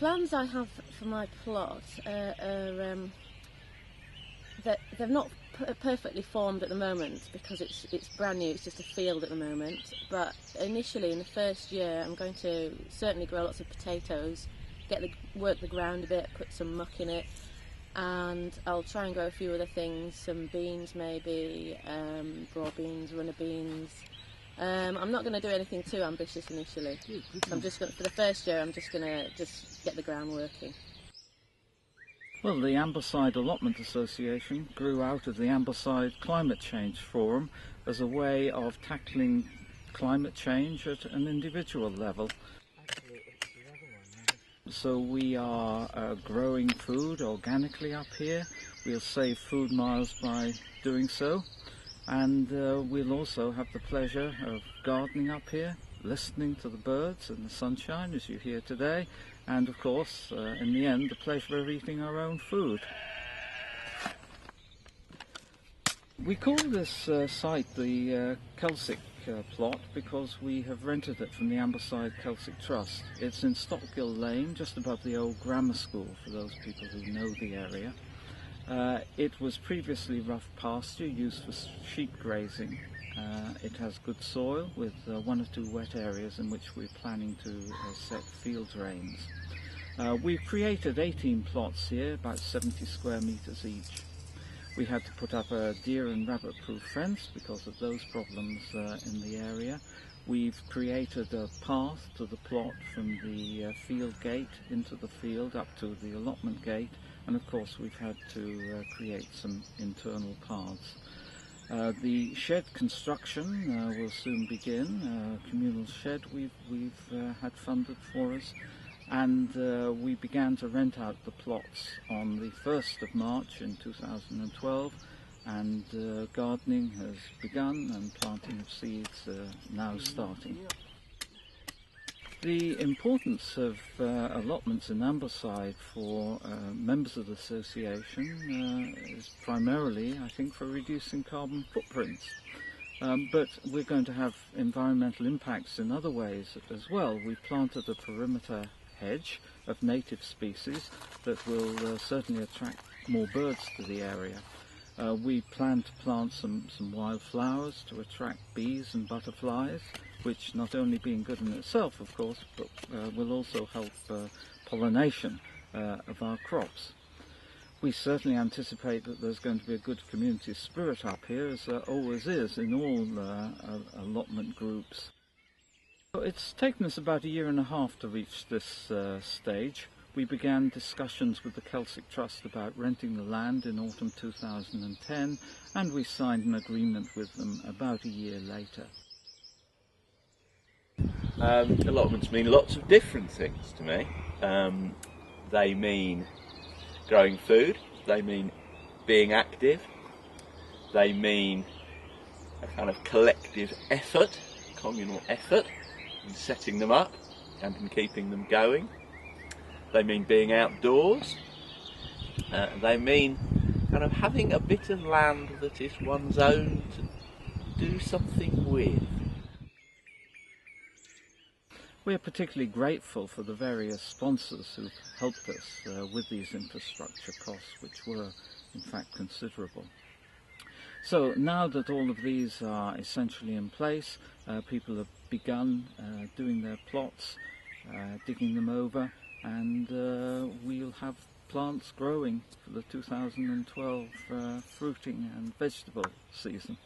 plans I have for my plot are they're not perfectly formed at the moment because it's brand new. It's just a field at the moment. But initially, in the first year, I'm going to certainly grow lots of potatoes, work the ground a bit, put some muck in it, and I'll try and grow a few other things. Some beans, maybe broad beans, runner beans. I'm not going to do anything too ambitious initially. I'm just going for the first year. I'm just going to get the ground working. Well, the Ambleside Allotment Association grew out of the Ambleside Climate Change Forum as a way of tackling climate change at an individual level. So we are growing food organically up here. We'll save food miles by doing so, and we'll also have the pleasure of gardening up here, listening to the birds and the sunshine as you hear today, and of course in the end the pleasure of eating our own food. We call this site the Kelsick plot because we have rented it from the Ambleside Kelsick Trust. It's in Stockgill Lane, just above the old grammar school, for those people who know the area. It was previously rough pasture used for sheep grazing. It has good soil with one or two wet areas in which we're planning to set field drains. We've created 18 plots here, about 70 square metres each. We had to put up a deer and rabbit proof fence because of those problems in the area. We've created a path to the plot from the field gate into the field up to the allotment gate, and of course we've had to create some internal paths. The shed construction will soon begin. A communal shed we've had funded for us, and we began to rent out the plots on the 1st of March in 2012, and gardening has begun and planting of seeds now starting. The importance of allotments in Ambleside for members of the association is primarily, I think, for reducing carbon footprints. But we're going to have environmental impacts in other ways as well. We've planted a perimeter hedge of native species that will certainly attract more birds to the area. We plan to plant some wildflowers to attract bees and butterflies, which not only being good in itself, of course, but will also help pollination of our crops. We certainly anticipate that there's going to be a good community spirit up here, as there always is in all allotment groups. It's taken us about 1.5 years to reach this stage. We began discussions with the Kelsick Trust about renting the land in autumn 2010, and we signed an agreement with them about a year later. Allotments mean lots of different things to me. They mean growing food, they mean being active, they mean a kind of collective effort, communal effort in setting them up and in keeping them going. They mean being outdoors. They mean kind of having a bit of land that is one's own to do something with. We're particularly grateful for the various sponsors who've helped us with these infrastructure costs, which were in fact considerable. So now that all of these are essentially in place, people have begun doing their plots, digging them over, and we'll have plants growing for the 2012 fruiting and vegetable season.